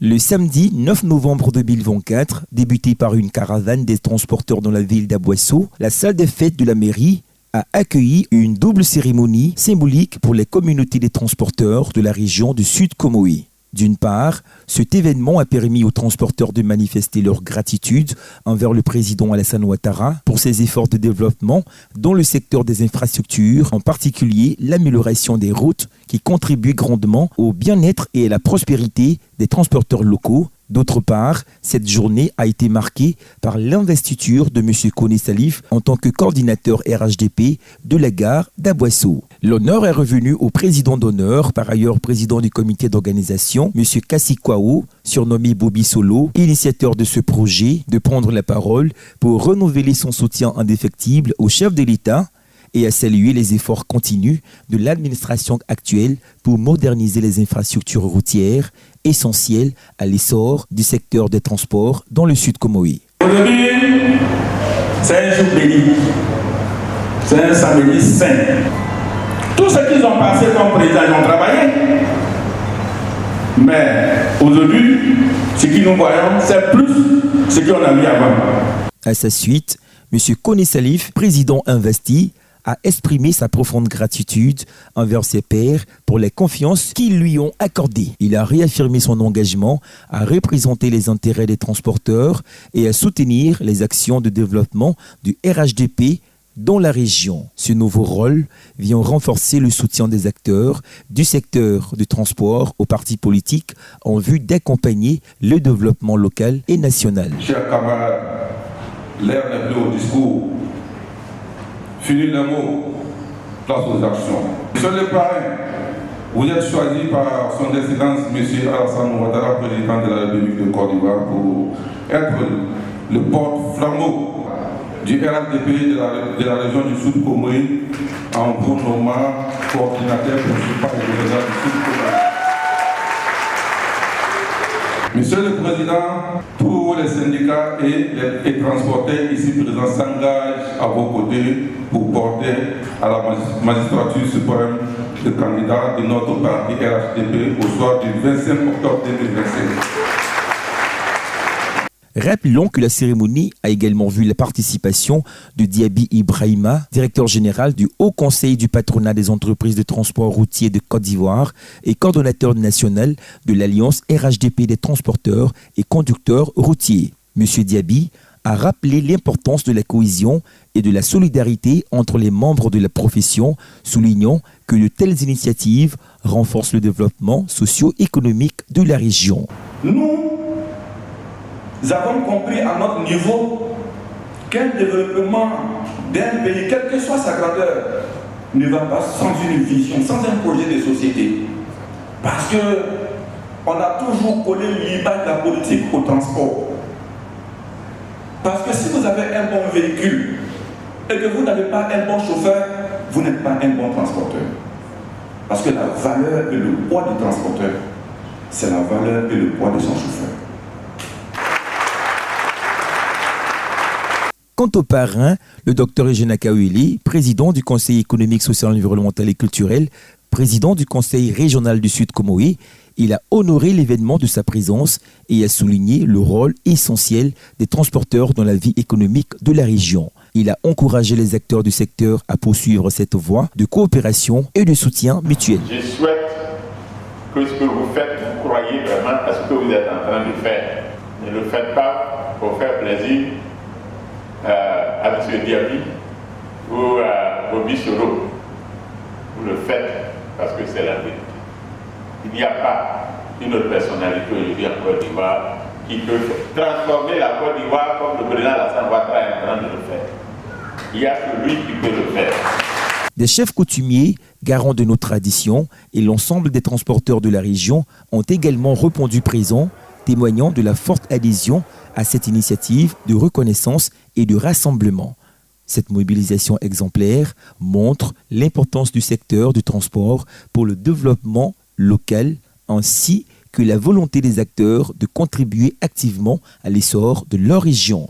Le samedi 9 novembre 2024, débuté par une caravane des transporteurs dans la ville d'Aboisseau, la salle des fêtes de la mairie a accueilli une double cérémonie symbolique pour les communautés des transporteurs de la région du Sud Comoé. D'une part, cet événement a permis aux transporteurs de manifester leur gratitude envers le président Alassane Ouattara pour ses efforts de développement dans le secteur des infrastructures, en particulier l'amélioration des routes qui contribuent grandement au bien-être et à la prospérité des transporteurs locaux. D'autre part, cette journée a été marquée par l'investiture de M. Koné Salif en tant que coordinateur RHDP de la gare d'Aboisseau. L'honneur est revenu au président d'honneur, par ailleurs président du comité d'organisation, M. Kassi Kwao, surnommé Bobby Solo, initiateur de ce projet, de prendre la parole pour renouveler son soutien indéfectible au chef de l'État et à saluer les efforts continus de l'administration actuelle pour moderniser les infrastructures routières essentielles à l'essor du secteur des transports dans le Sud Comoé. Aujourd'hui, c'est un jour béni, c'est un samedi saint. Tout ce qu'ils ont passé comme président, ils ont travaillé. Mais aujourd'hui, ce que nous voyons, c'est plus ce qu'on a vu avant. À sa suite, M. Koné Salif, président investi, a exprimé sa profonde gratitude envers ses pairs pour la confiance qu'ils lui ont accordée. Il a réaffirmé son engagement à représenter les intérêts des transporteurs et à soutenir les actions de développement du RHDP dans la région. Ce nouveau rôle vient renforcer le soutien des acteurs du secteur du transport aux partis politiques en vue d'accompagner le développement local et national. Chers camarades, l'air n'est plus au discours. Fini le mot, place aux actions. Monsieur le parrain, vous êtes choisi par son Excellence M. Alassane Ouattara, président de la République de Côte d'Ivoire, pour être le porte-flambeau du RHDP de la région du Sud Comoé, en vous nommant coordinateur principal et gouverneur du Sud Comoé. Monsieur le Président, tous les syndicats et les transporteurs ici présents s'engagent à vos côtés pour porter à la magistrature suprême le candidat de notre parti RHDP au soir du 25 octobre 2025. Rappelons que la cérémonie a également vu la participation de Diaby Ibrahima, directeur général du Haut Conseil du patronat des entreprises de transport routier de Côte d'Ivoire et coordonnateur national de l'Alliance RHDP des transporteurs et conducteurs routiers. M. Diaby a rappelé l'importance de la cohésion et de la solidarité entre les membres de la profession, soulignant que de telles initiatives renforcent le développement socio-économique de la région. Nous avons compris à notre niveau qu'un développement d'un pays, quelle que soit sa grandeur, ne va pas sans une vision, sans un projet de société. Parce qu'on a toujours collé l'image de la politique au transport. Parce que si vous avez un bon véhicule et que vous n'avez pas un bon chauffeur, vous n'êtes pas un bon transporteur. Parce que la valeur et le poids du transporteur, c'est la valeur et le poids de son chauffeur. Quant au parrain, le Dr Eugène Akaouili, président du Conseil économique, social, environnemental et culturel, président du Conseil régional du Sud Comoé, il a honoré l'événement de sa présence et a souligné le rôle essentiel des transporteurs dans la vie économique de la région. Il a encouragé les acteurs du secteur à poursuivre cette voie de coopération et de soutien mutuel. Je souhaite que ce que vous faites, vous croyez vraiment à ce que vous êtes en train de faire. Ne le faites pas pour faire plaisir à M. Diaby ou à Bobby Solo. Vous le faites parce que c'est la vérité. Il n'y a pas une autre personnalité aujourd'hui en Côte d'Ivoire qui peut transformer la Côte d'Ivoire comme le président Alassane Ouattara est en train de le faire. Il y a celui qui peut le faire. Des chefs coutumiers, garants de nos traditions, et l'ensemble des transporteurs de la région ont également répondu présents, témoignant de la forte adhésion à cette initiative de reconnaissance et de rassemblement. Cette mobilisation exemplaire montre l'importance du secteur du transport pour le développement local ainsi que la volonté des acteurs de contribuer activement à l'essor de leur région.